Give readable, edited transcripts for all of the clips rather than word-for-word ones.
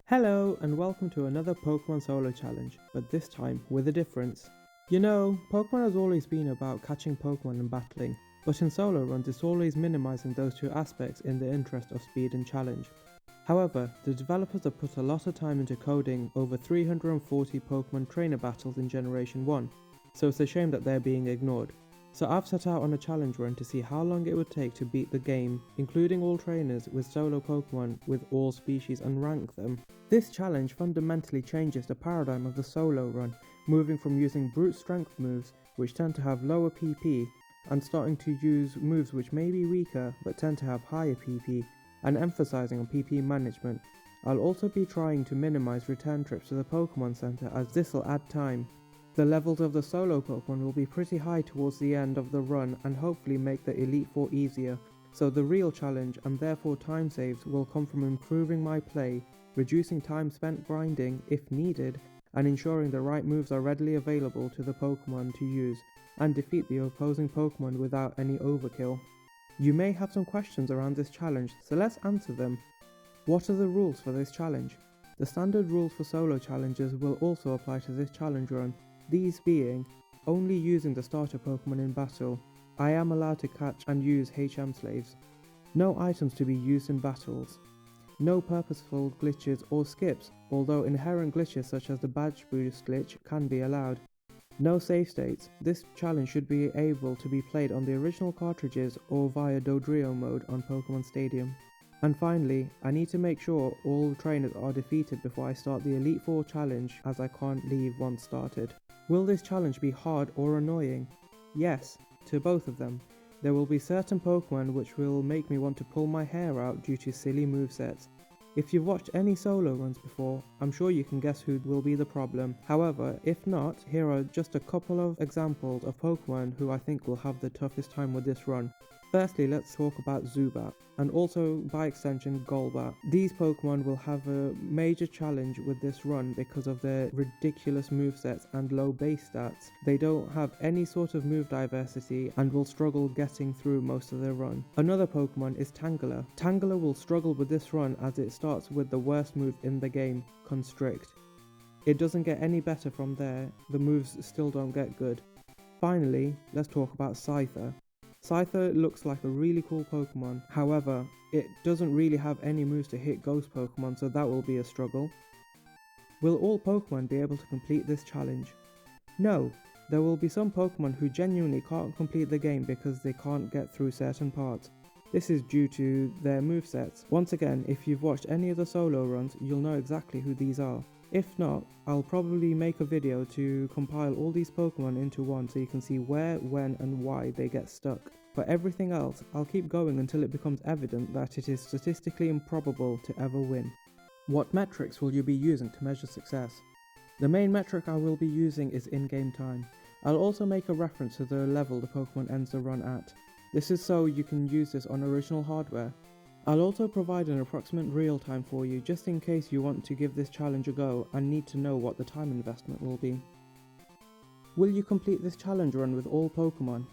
Hello and welcome to another Pokemon Solo Challenge, but this time with a difference. You know, Pokemon has always been about catching Pokemon and battling, but in solo runs it's always minimizing those two aspects in the interest of speed and challenge. However, the developers have put a lot of time into coding over 340 Pokemon trainer battles in Generation 1, so it's a shame that they're being ignored. So I've set out on a challenge run to see how long it would take to beat the game, including all trainers with solo Pokemon with all species and rank them. This challenge fundamentally changes the paradigm of the solo run, moving from using brute strength moves, which tend to have lower PP, and starting to use moves which may be weaker but tend to have higher PP, and emphasizing on PP management. I'll also be trying to minimize return trips to the Pokemon Center as this will add time. The levels of the solo Pokemon will be pretty high towards the end of the run and hopefully make the Elite Four easier, so the real challenge and therefore time saves will come from improving my play, reducing time spent grinding if needed, and ensuring the right moves are readily available to the Pokemon to use, and defeat the opposing Pokemon without any overkill. You may have some questions around this challenge, so let's answer them. What are the rules for this challenge? The standard rules for solo challenges will also apply to this challenge run, these being, only using the starter Pokemon in battle. I am allowed to catch and use HM slaves. No items to be used in battles. No purposeful glitches or skips, although inherent glitches such as the badge boost glitch can be allowed. No save states. This challenge should be able to be played on the original cartridges or via Dodrio mode on Pokemon Stadium. And finally, I need to make sure all trainers are defeated before I start the Elite Four challenge, as I can't leave once started. Will this challenge be hard or annoying? Yes, to both of them. There will be certain Pokemon which will make me want to pull my hair out due to silly movesets. If you've watched any solo runs before, I'm sure you can guess who will be the problem. However, if not, here are just a couple of examples of Pokemon who I think will have the toughest time with this run. Firstly, let's talk about Zubat, and also by extension Golbat. These Pokemon will have a major challenge with this run because of their ridiculous movesets and low base stats. They don't have any sort of move diversity and will struggle getting through most of their run. Another Pokemon is Tangela. Tangela will struggle with this run as it starts with the worst move in the game, Constrict. It doesn't get any better from there, the moves still don't get good. Finally, let's talk about Scyther. Scyther looks like a really cool Pokemon, however, it doesn't really have any moves to hit ghost Pokemon, so that will be a struggle. Will all Pokemon be able to complete this challenge? No, there will be some Pokemon who genuinely can't complete the game because they can't get through certain parts. This is due to their movesets. Once again, if you've watched any of the solo runs, you'll know exactly who these are. If not, I'll probably make a video to compile all these Pokemon into one so you can see where, when and why they get stuck. For everything else, I'll keep going until it becomes evident that it is statistically improbable to ever win. What metrics will you be using to measure success? The main metric I will be using is in-game time. I'll also make a reference to the level the Pokemon ends the run at. This is so you can use this on original hardware. I'll also provide an approximate real time for you just in case you want to give this challenge a go and need to know what the time investment will be. Will you complete this challenge run with all Pokemon?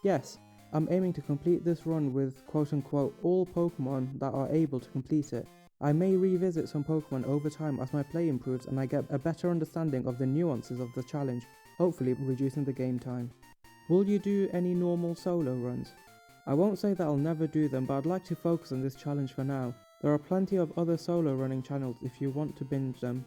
Yes, I'm aiming to complete this run with quote-unquote all Pokemon that are able to complete it. I may revisit some Pokemon over time as my play improves and I get a better understanding of the nuances of the challenge, hopefully reducing the game time. Will you do any normal solo runs? I won't say that I'll never do them, but I'd like to focus on this challenge for now. There are plenty of other solo running channels if you want to binge them.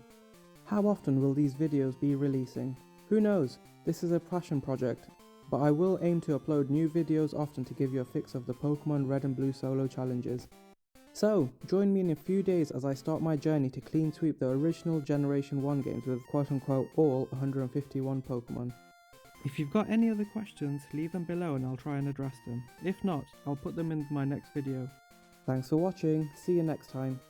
How often will these videos be releasing? Who knows, this is a passion project, but I will aim to upload new videos often to give you a fix of the Pokemon Red and Blue solo challenges. So, join me in a few days as I start my journey to clean sweep the original Generation 1 games with quote-unquote all 151 Pokemon. If you've got any other questions, leave them below and I'll try and address them. If not, I'll put them in my next video. Thanks for watching, see you next time.